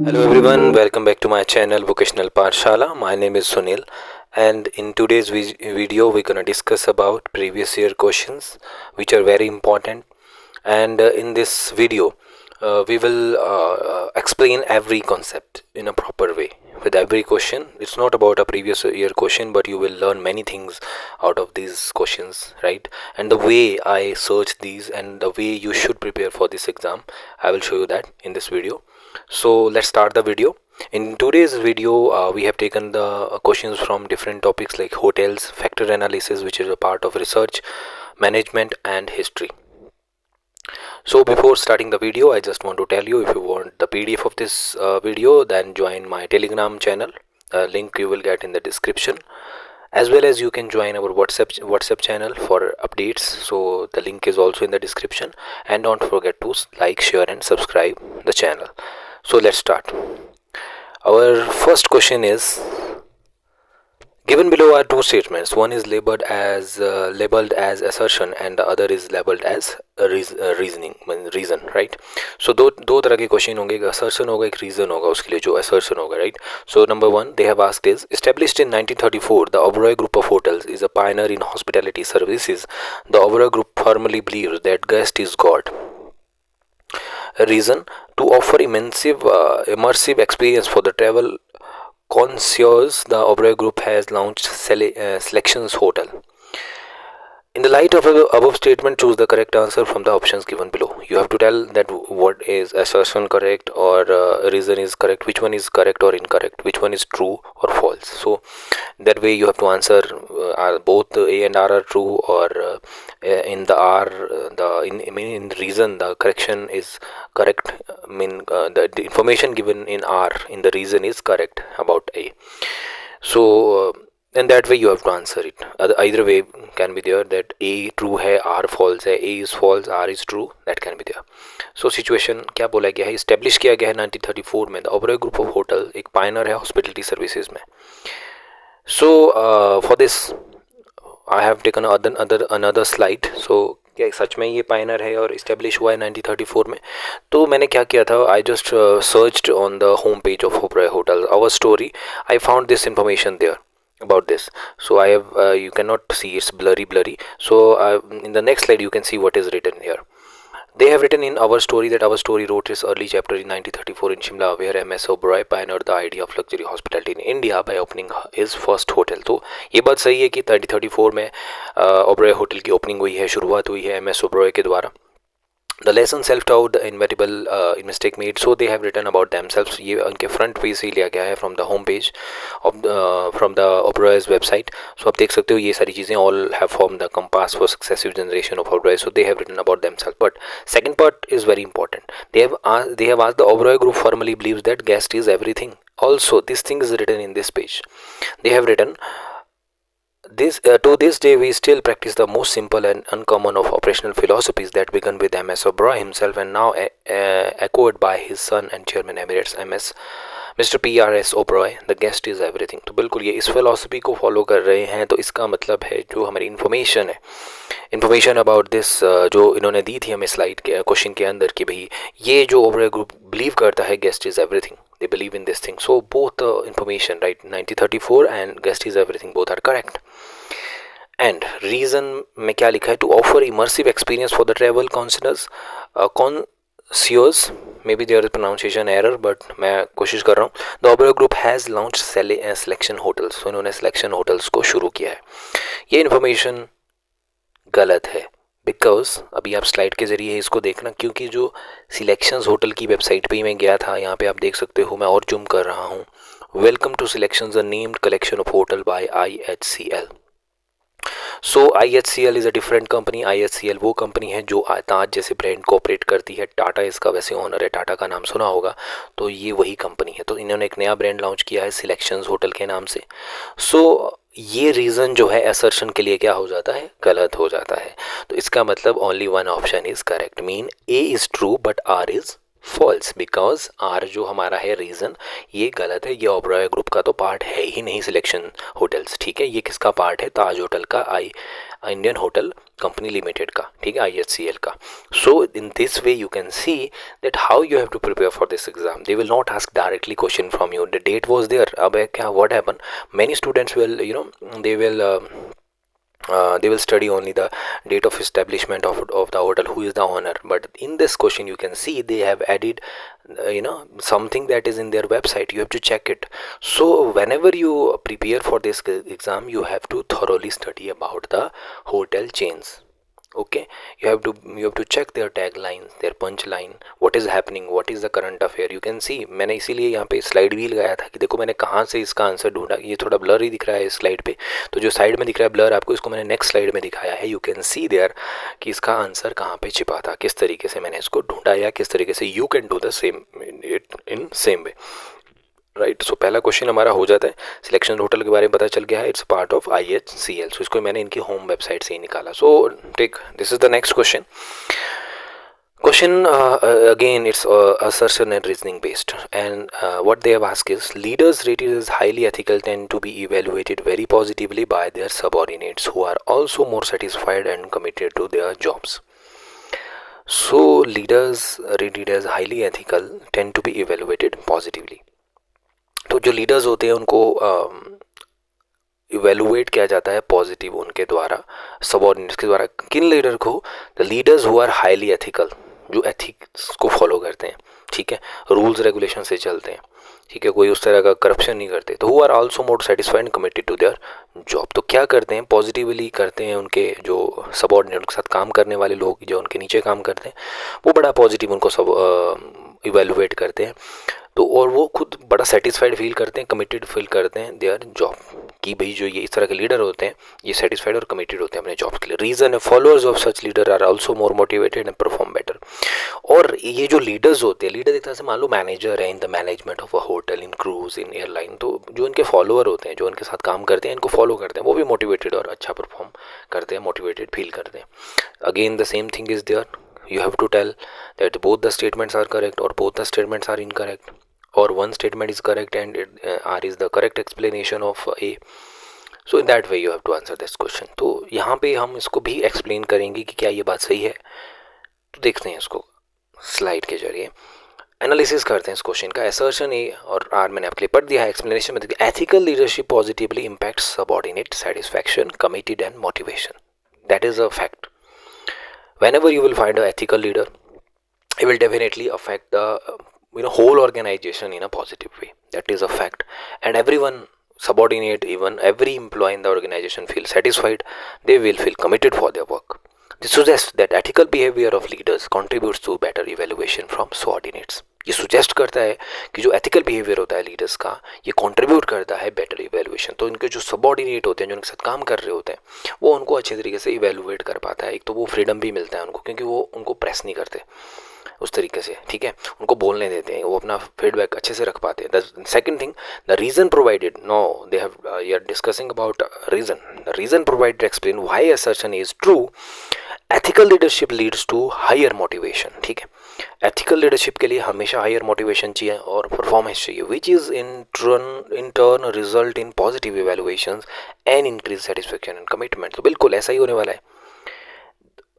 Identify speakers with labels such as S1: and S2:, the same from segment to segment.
S1: Hello everyone, welcome back to my channel Vocational Pathshala. My name is Sunil, and in today's video we're going to discuss about previous year questions which are very important. And in this video we will explain every concept in a proper way with every question. It's not about a previous year question, but you will learn many things out of these questions, right? And the way I search these and the way you should prepare for this exam, I will show you that in this video. So let's start the video. In today's video we have taken the questions from different topics like hotels, factor analysis, which is a part of research, management and history. So before starting the video, I just want to tell you, if you want the PDF of this video, then join my Telegram channel. Link you will get in the description, as well as you can join our WhatsApp channel for updates. So the link is also in the description, and don't forget to like, share and subscribe the channel. So let's start. Our first question is, given below are two statements. One is labeled as assertion, and the other is labeled as reason, right? So दो तरह के question होंगे, एक assertion होगा, एक reason होगा. उसके लिए जो assertion होगा, right? So number one, they have asked is, established in 1934, the Oberoi Group of Hotels is a pioneer in hospitality services. The Oberoi Group firmly believes that guest is God. A reason, to offer immersive experience for the travel concierge, the Oberoi Group has launched Selections Hotel. In the light of the above statement, choose the correct answer from the options given below. You have to tell that what is assertion correct or reason is correct, which one is correct or incorrect, which one is true or false. So that way you have to answer are both A and R are true, or in the R, in reason the correction is correct. The information given in R in the reason is correct about A. So and that way you have to answer it. Either way can be there, that A true है, R false है, A is false, R is true, that can be there. So situation क्या बोला गया है, establish किया गया है 1934 में. The Oberoi Group of Hotel एक pioneer है hospitality services में. So for this I have taken another slide. So क्या सच में ये पायनर है और इस्टेब्लिश हुआ है 1934 में? तो मैंने क्या किया था, I just searched on the home page of Oberoi hotel our story. I found this information there about this. So I have you cannot see, it's blurry. So in the next slide you can see what is written here. They have written in our story that our story wrote its early chapter in 1934 in Shimla, where MS Oberoi pioneered the idea of luxury hospitality in India by opening his first hotel. तो ये बात सही है कि 1934 में Oberoi hotel की opening हुई है, शुरुआत हुई है MS ओबरॉय के द्वारा. The lesson self-doubt, the inevitable mistake made. So they have written about themselves. ये उनके फ्रंट पेज से लिया गया है from the home page of from the Oberoi's website. So आप देख सकते हो ये सारी चीज़ें all have formed the compass for successive generation of Oberoi. So they have written about themselves. But second part is very important. They have asked, the Oberoi Group firmly believes that guest is everything. Also, this thing is written in this page. They have written, to this day, we still practice the most simple and uncommon of operational philosophies that began with MS Oberoi himself and now echoed by his son and chairman emeritus MS Mr. PRS Oberoi. The guest is everything. तो बिल्कुल ये इस philosophy को follow कर रहे हैं. तो इसका मतलब है जो हमारी इन्फॉर्मेशन है, इन्फॉर्मेशन अबाउट दिस जो इन्होंने दी थी हमें स्लाइड के क्वेश्चन के अंदर, कि भाई ये जो ओबरॉय ग्रुप बिलीव करता है guest is everything, they believe in this thing. So both the information, right, 1934 and guest is everything, both are correct. And reason में क्या लिखा है, to offer immersive experience for the travel concierge, concierge, maybe there is pronunciation error but मैं कोशिश कर रहा हूँ. The Oberoi Group has launched selection hotels. So इन्होंने selection hotels को शुरू किया है. ये information गलत है, बिकॉज अभी आप स्लाइड के ज़रिए इसको देखना, क्योंकि जो सिलेक्शंस होटल की वेबसाइट पे ही मैं गया था, यहाँ पे आप देख सकते हो, मैं और जूम कर रहा हूँ. Welcome to selections, a named collection of hotel by IHCL. So IHCL is a different company. IHCL वो कंपनी है जो ताज जैसे ब्रांड को ऑपरेट करती है. टाटा इसका वैसे ओनर है, टाटा का नाम सुना होगा, तो ये वही कंपनी है. तो इन्होंने एक नया ब्रांड लॉन्च किया है सिलेक्शंस होटल के नाम से. सो ये रीज़न जो है असर्शन के लिए क्या हो जाता है, गलत हो जाता है. तो इसका मतलब only one option is correct. Mean A is true but R is false, because R जो हमारा है रीज़न, ये गलत है. ये ओबरॉय ग्रुप का तो पार्ट है ही नहीं सिलेक्शन होटल्स, ठीक है. ये किसका पार्ट है, ताज होटल का, इंडियन होटल कंपनी लिमिटेड का, ठीक है, IHCL का. So in this way you can see that how you have to prepare for this exam. They will not ask directly question from you, the date was there. अब क्या what happen, many students will they will study only the date of establishment of the hotel, who is the owner. But in this question you can see they have added something that is in their website. You have to check it. So whenever you prepare for this exam, you have to thoroughly study about the hotel chains. Okay, you have to check their tagline, their punch line, what is happening, what is the current affair. You can see, मैंने इसीलिए यहाँ पे slide भी लगाया था कि देखो मैंने कहाँ से इसका आंसर ढूंढा. ये थोड़ा ब्लर ही दिख रहा है इस स्लाइड पे, तो जो साइड में दिख रहा है ब्लर आपको, इसको मैंने नेक्स्ट स्लाइड में दिखाया है. यू कैन सी देयर कि इसका आंसर कहाँ पे छिपा था, किस तरीके से मैंने इसको ढूंढा, या किस तरीके से you can do the same in same way. Right. So पहला क्वेश्चन हमारा हो जाता है. सिलेक्शन होटल के बारे में पता चल गया है, it's part of IHCL. So इसको मैंने इनकी होम वेबसाइट से ही निकाला. So take this is the next question. Question again, it's assertion and reasoning based, and what they have asked is, leaders rated as highly ethical tend to be evaluated very positively by their subordinates who are also more satisfied and committed to their jobs. So leaders rated as highly ethical tend to be evaluated positively. तो जो leaders होते हैं उनको evaluate किया जाता है positive उनके द्वारा, सबऑर्डिनेट्स के द्वारा. किन लीडर को? The leaders who are highly ethical, जो एथिक्स को फॉलो करते हैं, ठीक है, रूल्स रेगुलेशन से चलते हैं, ठीक है, कोई उस तरह का करप्शन नहीं करते. तो who are also more satisfied and committed to their job. तो क्या करते हैं, पॉजिटिवली करते हैं. उनके जो सबऑर्डिनेट के साथ काम करने वाले लोग जो उनके नीचे काम करते हैं, वो बड़ा पॉजिटिव उनको सब इवेलुएट करते हैं. तो और वो खुद बड़ा सेटिस्फाइड फील करते हैं, कमिटेड फील करते हैं देयर जॉब, कि भाई जो ये इस तरह के लीडर होते हैं ये सेटिस्फाइड और कमिटेड होते हैं अपने जॉब के लिए. रीजन है, followers of such leader are also more motivated and perform better. और ये जो लीडर्स होते हैं, लीडर एक तरह से मान लो मैनेजर है in the management of a hotel, in cruise, in airline. तो जो इनके फॉलोअर होते हैं, जो उनके साथ काम करते हैं, इनको फॉलो करते हैं, वो भी मोटिवेटेड और अच्छा परफॉर्म करते हैं, मोटिवेटेड फील करते हैं. Again the same thing is there. You have to tell that both the statements are correct or both the statements are incorrect, or one statement is correct and R is the correct explanation of A. So in that way you have to answer this question. तो यहाँ पे हम इसको भी explain करेंगे कि क्या ये बात सही है. तो देखते हैं इसको स्लाइड के जरिए एनालिसिस करते हैं इस क्वेश्चन का. असर्शन ए और आर मैंने आपके लिए पढ़ दिया है. एक्सप्लेनेशन में देखिए, ethical leadership positively impacts subordinate satisfaction, committed and motivation. That is a fact. Whenever you will find an ethical leader, it will definitely affect the whole organization in a positive way. That is a fact. And everyone, subordinate, even every employee in the organization feel satisfied. They will feel committed for their work. This suggests that ethical behavior of leaders contributes to better evaluation from subordinates. ये suggest करता है कि जो ethical behaviour होता है leaders का, ये contribute करता है बेटर इवेलुएशन. तो इनके जो सबऑर्डिनेट होते हैं, जो उनके साथ काम कर रहे होते हैं, वो उनको अच्छे तरीके से इवेलुएट कर पाता है. एक तो वो फ्रीडम भी मिलता है उनको, क्योंकि वो उनको प्रेस नहीं करते उस तरीके से, ठीक है, उनको बोलने देते हैं, वो अपना फीडबैक अच्छे से रख पाते हैं. The second thing, the reason provided, no they have you are discussing about reason. The reason provided explain why assertion is true. Ethical leadership leads to higher motivation. ठीक है, एथिकल लीडरशिप के लिए हमेशा हायर मोटिवेशन चाहिए और performance चाहिए, which is in turn result in positive evaluations and increase satisfaction and commitment. तो बिल्कुल ऐसा ही होने वाला है.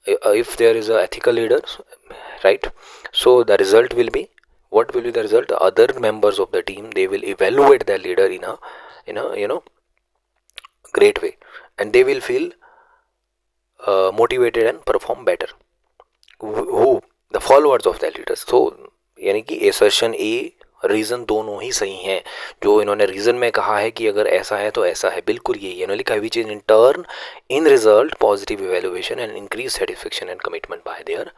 S1: if there is a ethical leader, right, so the result will be, what will be the result? Other members of the team, they will evaluate the leader in a great way, and they will feel motivated and perform better. Who? The followers of the leaders. So यानी कि assertion A reason दोनों ही सही हैं. जो इन्होंने reason में कहा है कि अगर ऐसा है तो ऐसा है, बिल्कुल यही इन्होंने लिखा है, which is in turn in result positive evaluation and increase satisfaction and commitment by their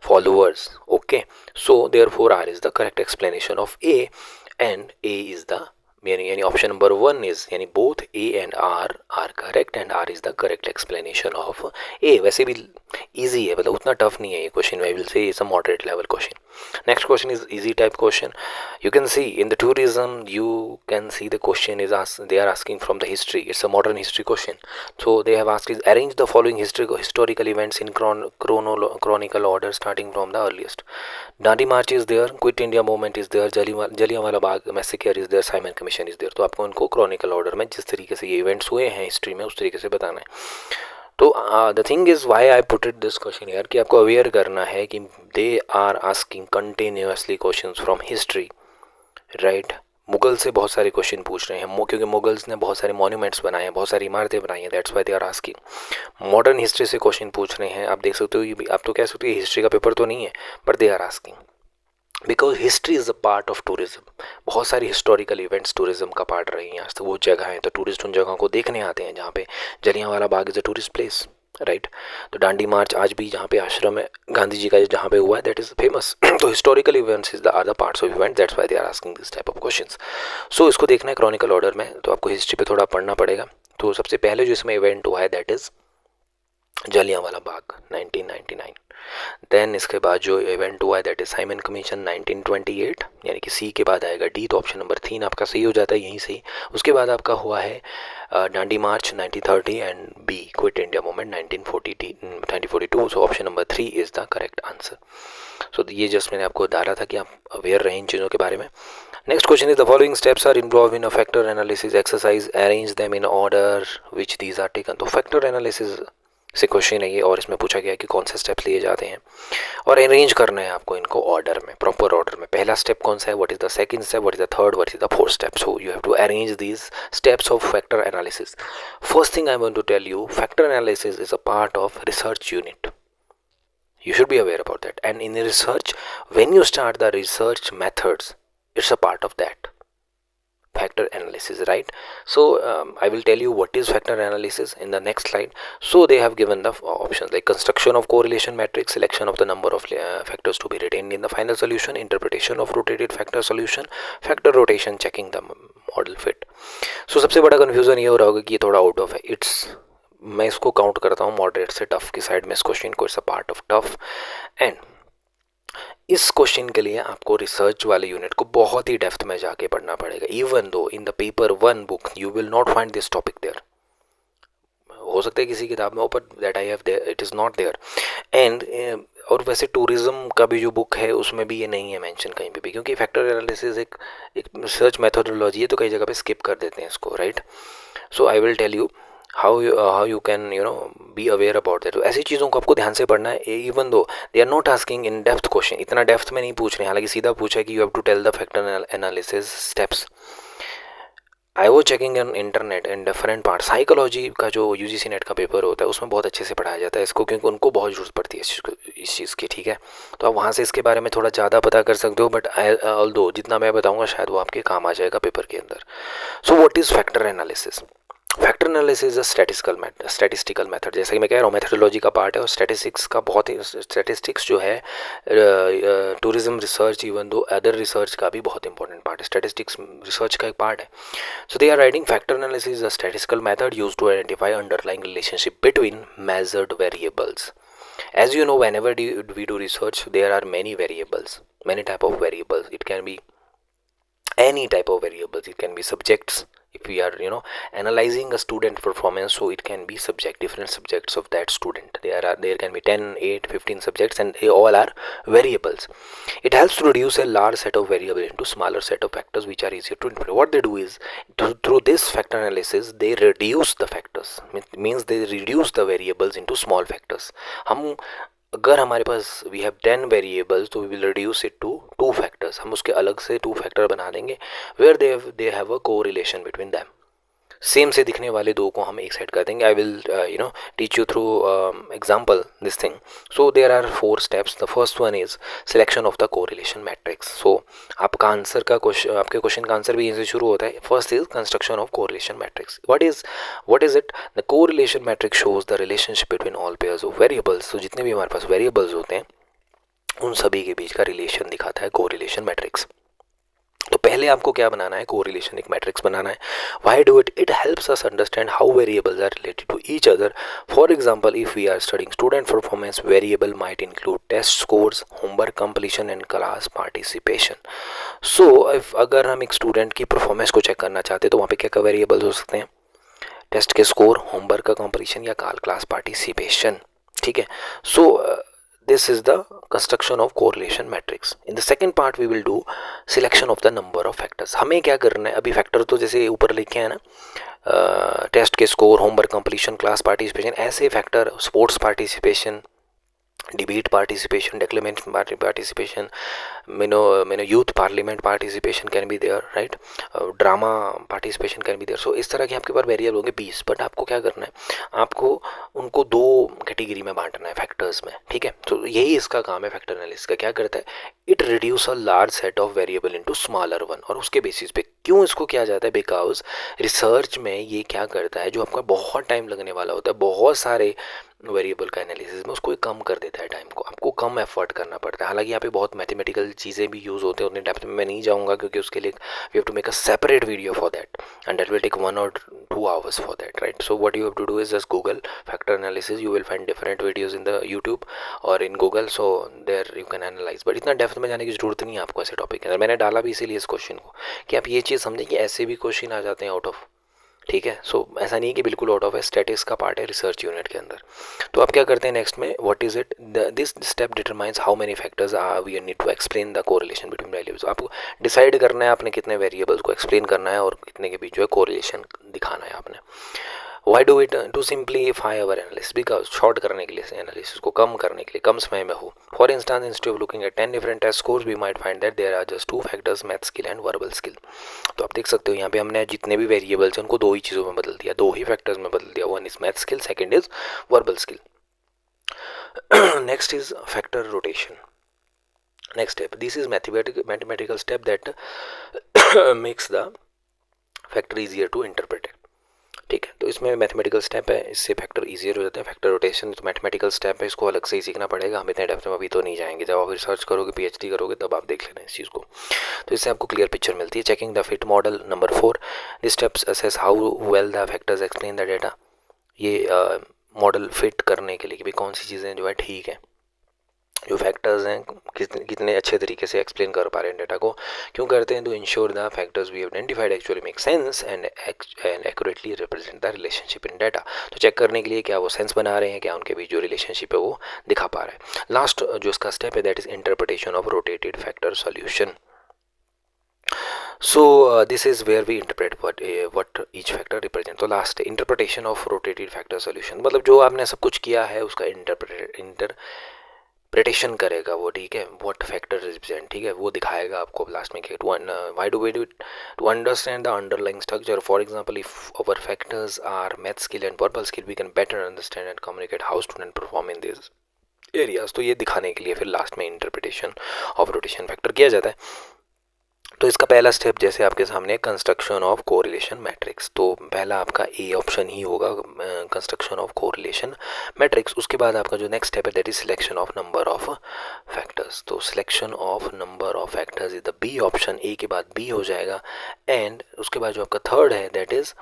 S1: followers. Okay, so therefore R is the correct explanation of A, and A is the यानी ऑप्शन नंबर 1 इज, यानी both A and R correct, and R is the correct explanation of A. वैसे भी easy है, मतलब उतना tough नहीं है ये question. I will say it's a moderate level question. Next question is easy type question. You can see in the tourism, you can see the question is they are asking from the history. It's a modern history question. So they have asked is, arrange the following historical events in chronicle order starting from the earliest. Dandi March is there, Quit India movement is there, Jallianwala Bagh massacre is there, Simon Commission is there. तो आपको उनको chronicle order में जिस तरीके से ये events हुए हैं history में उस तरीके से बताना है. तो the thing is why I put it this question यार, कि आपको अवेयर करना है कि they are asking continuously question from history, right. Mughal से बहुत सारे क्वेश्चन पूछ रहे हैं, क्योंकि मुगल्स ने बहुत सारे मॉन्यूमेंट्स बनाए हैं, बहुत सारी इमारतें बनाई हैं, that's why they are asking. Modern history से क्वेश्चन पूछ रहे हैं, आप देख सकते हो, ये भी आप तो कह सकते हो हिस्ट्री का पेपर तो नहीं है, but they are asking because history is a part of tourism. बहुत सारी हिस्टोरिकल इवेंट्स टूरिज्म का पार्ट रही हैं आज तक, वो जगह हैं, तो टूरिस्ट उन जगहों को देखने आते हैं, जहाँ पे Jallianwala Bagh is a tourist place, right. तो दांडी मार्च आज भी जहाँ पे आश्रम है गांधी जी का, जहाँ पे हुआ है, दैट इज़ फेमस। तो historical events is the are the parts of event, that's why they are asking this type of questions. So इसको देखना है क्रॉनिकल ऑर्डर में, तो आपको हिस्ट्री पे थोड़ा पढ़ना पड़ेगा। तो सबसे पहले जो इसमें इवेंट हुआ है that is Jallianwala Bagh 1999। Then इसके बाद जो इवेंट हुआ है दैट इज साइमन कमीशन 1928, यानी कि सी के बाद आएगा डी, तो ऑप्शन नंबर 3 आपका सही हो जाता है यहीं से। उसके बाद आपका हुआ है Dandi March 1930 and be Quit India Movement 1942, so option number 3 is the correct answer. So ये जस्ट मैंने आपको डाला था कि आप अवेयर रहें इन चीज़ों के बारे में। Next question is the following steps are involved in a factor analysis exercise, arrange them in order which these are taken. तो फैक्टर एनालिसिस से क्वेश्चन है ये, और इसमें पूछा गया है कि कौन से स्टेप्स लिए जाते हैं और अरेंज करना है आपको इनको ऑर्डर में, प्रॉपर ऑर्डर में। पहला स्टेप कौन सा है, what is the second step, what is the third, what is the fourth step. So you have to arrange these steps of factor analysis. First thing I want to tell you, factor analysis is a part of research unit. You should be aware about that. And in research, when you start the research methods, it's a part of that factor analysis, right? So I will tell you what is factor analysis in the next slide. So they have given the options like construction of correlation matrix, selection of the number of factors to be retained in the final solution, interpretation of rotated factor solution, factor rotation, checking the model fit. So सबसे बड़ा confusion ये हो रहा होगा कि ये थोड़ा out of है, it's मैं इसको काउंट करता हूँ मॉडरेट से टफ की साइड में इस क्वेश्चन को, it's a part of tough. And इस क्वेश्चन के लिए आपको रिसर्च वाले यूनिट को बहुत ही डेप्थ में जाके पढ़ना पड़ेगा। Even though in the paper 1 book you will not find this topic there, हो सकता है किसी किताब में हो, but that I have there it is not there. And और वैसे टूरिज्म का भी जो बुक है उसमें भी ये नहीं है मेंशन कहीं पे भी, क्योंकि फैक्टर एनालिसिस एक रिसर्च मेथोडोलॉजी है, तो कई जगह पे स्किप कर देते हैं इसको, right. So I will tell you how you can be aware about that. तो ऐसी चीज़ों को आपको ध्यान से पढ़ना है, even though they are not asking in depth question, इतना डेप्थ में नहीं पूछ रहे हैं, हालांकि सीधा पूछा है कि you have to tell the factor analysis steps. I वो checking in internet in different part. Psychology का जो यूजीसी नेट का पेपर होता है उसमें बहुत अच्छे से पढ़ाया जाता है इसको, क्योंकि उनको बहुत ज़रूरत पड़ती है इस चीज़ की, ठीक है। तो आप वहाँ से इसके बारे में थोड़ा ज़्यादा पता कर सकते हो, बट ऑल्दो जितना मैं बताऊँगा शायद वो आपके काम आ जाएगा पेपर के अंदर। So what is factor analysis? Factor analysis is a statistical method, जैसे कि मैं कह रहा हूँ मेथोडोलॉजी का पार्ट है, और स्टैटिस्टिक्स का बहुत ही, स्टैटिस्टिक्स जो है tourism research even though other research का भी बहुत इंपॉर्टेंट पार्ट है, स्टैटिस्टिक्स रिसर्च का एक पार्ट है। So they are writing factor analysis is a statistical method used to identify underlying relationship between measured variables. As you know, whenever we do research, there are many variables, many type of variables. It can be any type of variables, it can be subjects. If we are analyzing a student performance, so it can be different subjects of that student. There can be 10, 8, 15 subjects, and they all are variables. It helps to reduce a large set of variables into smaller set of factors which are easier to interpret. What they do is, through this factor analysis, they reduce the factors. Means they reduce the variables into small factors. हम अगर हमारे पास we have 10 variables, तो we will reduce it to 2 factors, हम उसके अलग से 2 factor बना देंगे where they have a correlation between them. Same से दिखने वाले दो को हम एक साइड कर देंगे। I will teach you through example this thing. So there are 4 steps. The first one is selection of the correlation matrix. So आपका आंसर का क्वेश्चन, आपके क्वेश्चन का आंसर भी यहीं से शुरू होता है। First is construction of correlation matrix. What is it? The correlation matrix shows the relationship between all pairs of variables. तो जितने भी हमारे पास वेरिएबल्स होते हैं उन सभी के बीच का रिलेशन दिखाता है कोरिलेशन मैट्रिक्स। तो पहले आपको क्या बनाना है? कोरिलेशन एक मैट्रिक्स बनाना है। Why do it? It helps us understand how variables are related to each other. For example, if we are studying student performance, variable might include test scores, homework completion and class participation. So if अगर हम एक student की performance को check करना चाहते हैं तो वहाँ पे क्या क्या वेरिएबल्स हो सकते हैं? टेस्ट के स्कोर, होमवर्क का कंप्लीशन या क्लास पार्टिसिपेशन, ठीक है। सो this is the construction of correlation matrix. In the second part we will do selection of the number of factors. हमें क्या करना है? अभी फैक्टर तो जैसे ऊपर लिखे हैं ना, टेस्ट के score, homework completion, class participation, ऐसे factor, sports participation, debate participation, declamation participation, youth parliament participation can be there, right, drama participation can be there. So इस तरह के आपके पास वेरिएबल होंगे 20, बट आपको क्या करना है, आपको उनको दो कैटेगरी में बांटना है फैक्टर्स में, ठीक है। तो यही इसका काम है फैक्टर एनालिसिस का। क्या करता है, it reduce a large set of variable into smaller one, और उसके बेसिस पे क्यों इसको किया जाता है, बिकॉज रिसर्च में ये क्या करता है, जो आपका बहुत टाइम लगने वाला होता है बहुत सारे वेरिएबल का एनालिसिस में, उसको कम कर देता है टाइम को, आपको कम एफर्ट करना पड़ता है। हालांकि यहाँ पे बहुत मैथमेटिकल चीज़ें भी यूज़ होते हैं, उतने डेप्थ में मैं नहीं जाऊँगा क्योंकि उसके लिए we have to make a separate video for that and that will take 1 or 2 hours for that, right. So what you have to do is just Google factor analysis, you will find different videos in the YouTube और in Google, so there you can analyse. But इतना depth में जाने की जरूरत नहीं है आपको ऐसे टॉपिक के अंदर। मैंने डाला भी इसीलिए इस क्वेश्चन को कि आप ये चीज़ समझें कि ऐसे भी क्वेश्चन आ जाते हैं आउट ऑफ, ठीक है। सो ऐसा नहीं कि बिल्कुल आउट ऑफ है, स्टैटिक्स का पार्ट है रिसर्च यूनिट के अंदर। तो आप क्या करते हैं नेक्स्ट में, what is it, this step determines how many factors are we need to explain the correlation between variables. आपको डिसाइड करना है आपने कितने वेरिएबल्स को एक्सप्लेन करना है और कितने के बीच जो है कोरिलेशन दिखाना है आपने। Why do it, to simplify our analysis, because short करने के लिए, एनालिसिस को कम करने के लिए, कम समय में हो। For instance instead of looking at 10 different test scores we might find that there are just 2 factors, math skill and verbal skill. तो आप देख सकते हो यहाँ पे हमने जितने भी वेरिएबल्स हैं उनको दो ही चीज़ों में बदल दिया, दो ही फैक्टर्स में बदल दिया, one is math skill, second is verbal skill. Next is factor rotation. Next step, this is mathematical step that makes the factor easier to interpret, ठीक है। तो इसमें मैथमेटिकल स्टेप है, इससे फैक्टर इजियर हो जाते हैं। फैक्टर रोटेशन तो मैथमेटिकल स्टेप है, इसको अलग से ही सीखना पड़ेगा, हम इतने डेप्थ में अभी तो नहीं जाएंगे, जब आप रिसर्च करोगे पीएचडी करोगे तब आप देख लेना इस चीज़ को। तो इससे आपको क्लियर पिक्चर मिलती है। Checking the fit model number 4, this steps assess how well the factors explain the data. ये मॉडल फिट करने के लिए कि भाई कौन सी चीज़ें जो है ठीक है, जो फैक्टर्स हैं कितने अच्छे तरीके से एक्सप्लेन कर पा रहे हैं डेटा को। क्यों करते हैं, तो ensure the factors we identified actually make sense and accurately represent the relationship in data. तो चेक करने के लिए क्या वो सेंस बना रहे हैं, क्या उनके बीच जो रिलेशनशिप है वो दिखा पा रहा है। लास्ट जो इसका स्टेप है that is interpretation of rotated factor solution. So this is where we interpret what each factor represent। तो last interpretation of rotated factor solution, मतलब जो आपने सब कुछ किया है उसका इंटरप्रिटेशन करेगा वो, ठीक है, व्हाट फैक्टर रिप्रेजेंट, ठीक है, वो दिखाएगा आपको लास्ट में। Why do we do it, to understand the underlying structure. For example if our factors are math skill and verbal skill we can better understand and communicate how student perform in this areas. तो ये दिखाने के लिए फिर last में interpretation of rotation factor किया जाता है। तो इसका पहला स्टेप जैसे आपके सामने कंस्ट्रक्शन ऑफ कोरिलेशन मैट्रिक्स, तो पहला आपका ए ऑप्शन ही होगा, कंस्ट्रक्शन ऑफ कोरिलेशन मैट्रिक्स। उसके बाद आपका जो नेक्स्ट स्टेप है that is selection of number of factors. तो selection of number of factors is the B option, A के बाद बी हो जाएगा। एंड उसके बाद जो आपका थर्ड है that is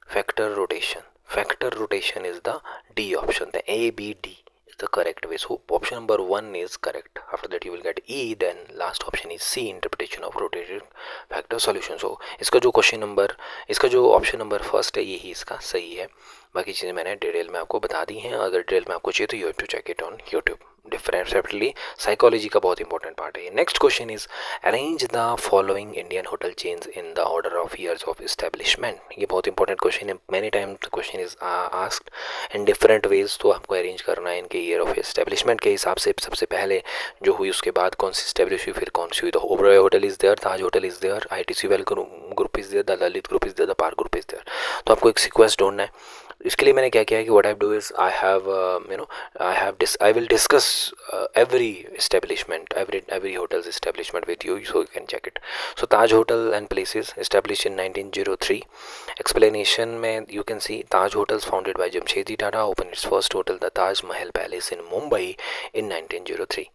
S1: factor rotation. Factor rotation is the D option, the A B D the correct way. So option number 1 is correct. After that you will get E, then last option is C, interpretation of rotated factor solution. So इसका जो question number, इसका जो option number first है यही इसका सही है। बाकी चीज़ें मैंने डिटेल में आपको बता दी हैं, अगर डिटेल में आपको चाहिए तो you have to check it on YouTube different separately. Psychology का बहुत इंपॉर्टेंट पार्ट है ये। Next question is arrange the following Indian hotel chains in the order of years of establishment. ये बहुत इंपॉर्टेंट क्वेश्चन है, many time the question is asked in different ways. तो आपको arrange करना है इनके ईयर ऑफ एस्टेब्लिशमेंट के हिसाब से, सबसे पहले जो हुई उसके बाद कौन सी स्टेब्लिश हुई, फिर कौन सी हुई। तो Oberoi hotel is there, Taj hotel is there, ITC well group is there, the Lalit group is there, the Park group is there. तो आपको एक सीक्वेंस ढूंढना है। इसके लिए मैंने क्या किया है कि what I do is I will discuss every establishment, every hotel's establishment with you, so you can check it. So Taj Hotel and Places established in 1903. Explanation में you can see Taj Hotels founded by Jamshedji Tata opened its first hotel, the Taj Mahal Palace in Mumbai in 1903.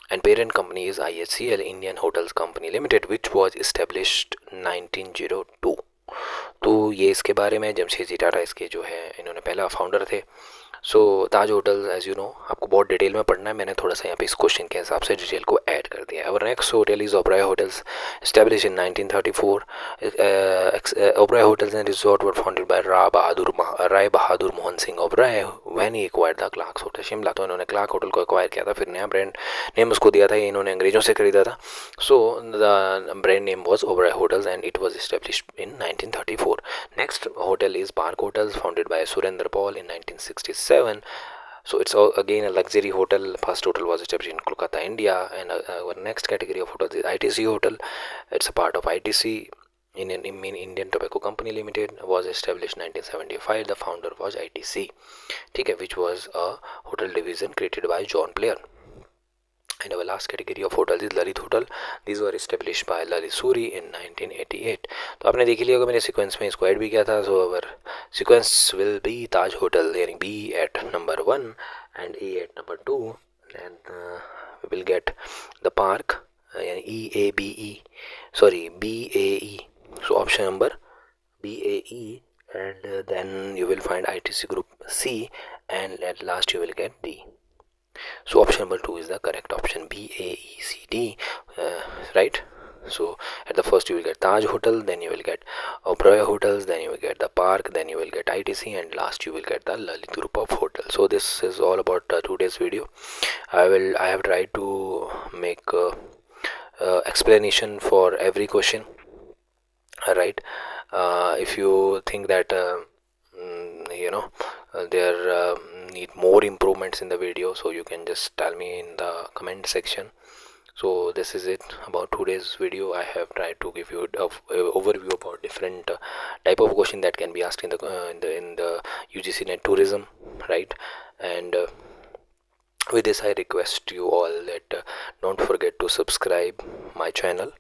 S1: And parent company is IHCL, Indian Hotels Company Limited, which was established 1902. तो ये इसके बारे में, जमशेदजी टाटा इसके जो है इन्होंने पहला फाउंडर थे। सो ताज होटल एज यू नो आपको बहुत डिटेल में पढ़ना है, मैंने थोड़ा सा यहाँ पे इस क्वेश्चन के हिसाब से डिटेल को ऐड कर दिया है। और next hotel is Oberoi hotels established in 1934. Oberoi Hotels and Resort were founded by Rai Bahadur Mohan Singh Oberoi when he acquired the Clarks Hotel Shimla. तो इन्होंने क्लार्क होटल को एक्वायर किया था, फिर नया ब्रांड नेम उसको दिया था, ये इन्होंने अंग्रेजों से खरीदा था। So the brand name was Oberoi hotels and it was established in 1934. Next hotel is Park Hotels founded by Surendra Paul in 1967. So it's again a luxury hotel. First hotel was established in Kolkata, India, and our next category of hotels is ITC Hotel. It's a part of ITC. Indian Tobacco Company Limited was established 1975. The founder was ITC, ठीक है, which was a hotel division created by John Player. And our last category of hotels is Lalit Hotel. These were established by Lalit Suri in 1988. तो आपने देख लिया होगा मैंने sequence में इसको ऐड भी किया था. So our sequence will be Taj Hotel, यानी B at number 1 and A at number 2, and we will get the Park, यानी EABE, sorry BAE. So option number BAE, and then you will find ITC Group C, and at last you will get D. So option number 2 is the correct option, BAECD, right? So at the first you will get Taj Hotel, then you will get Oberoi Hotels, then you will get the Park, then you will get ITC, and last you will get the Lalit Group of Hotels. So this is all about today's video. I have tried to make explanation for every question, right? If you think that there need more improvements in the video, so you can just tell me in the comment section. So this is it about today's video. I have tried to give you an overview about different type of question that can be asked in the UGC Net Tourism, right? And with this I request you all that don't forget to subscribe my channel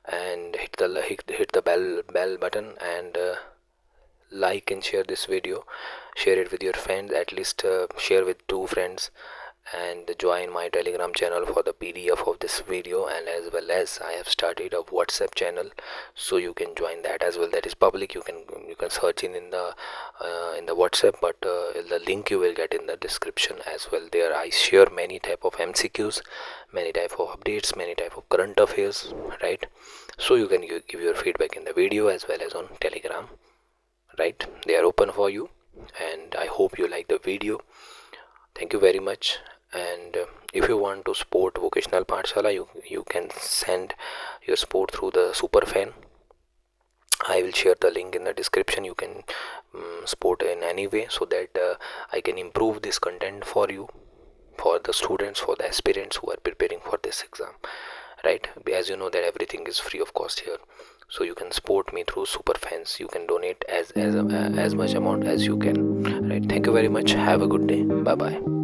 S1: and hit the bell button, and like and share this video. Share it with your friends, at least share with 2 friends, and join my Telegram channel for the PDF of this video. And as well as I have started a WhatsApp channel, so you can join that as well. That is public. You can search in the WhatsApp, but the link you will get in the description as well. There I share many type of MCQs, many type of updates, many type of current affairs, right? So you can give your feedback in the video as well as on Telegram, right? They are open for you, and I hope you like the video. Thank you very much. And if you want to support Vocational Pathshala, you can send your support through the super fan. I will share the link in the description. You can support in any way, so that I can improve this content for you, for the students, for the aspirants who are preparing for this exam, right? As you know that everything is free of cost here, so you can support me through super fans. You can donate as much amount as you can, right? Thank you very much. Have a good day. Bye bye.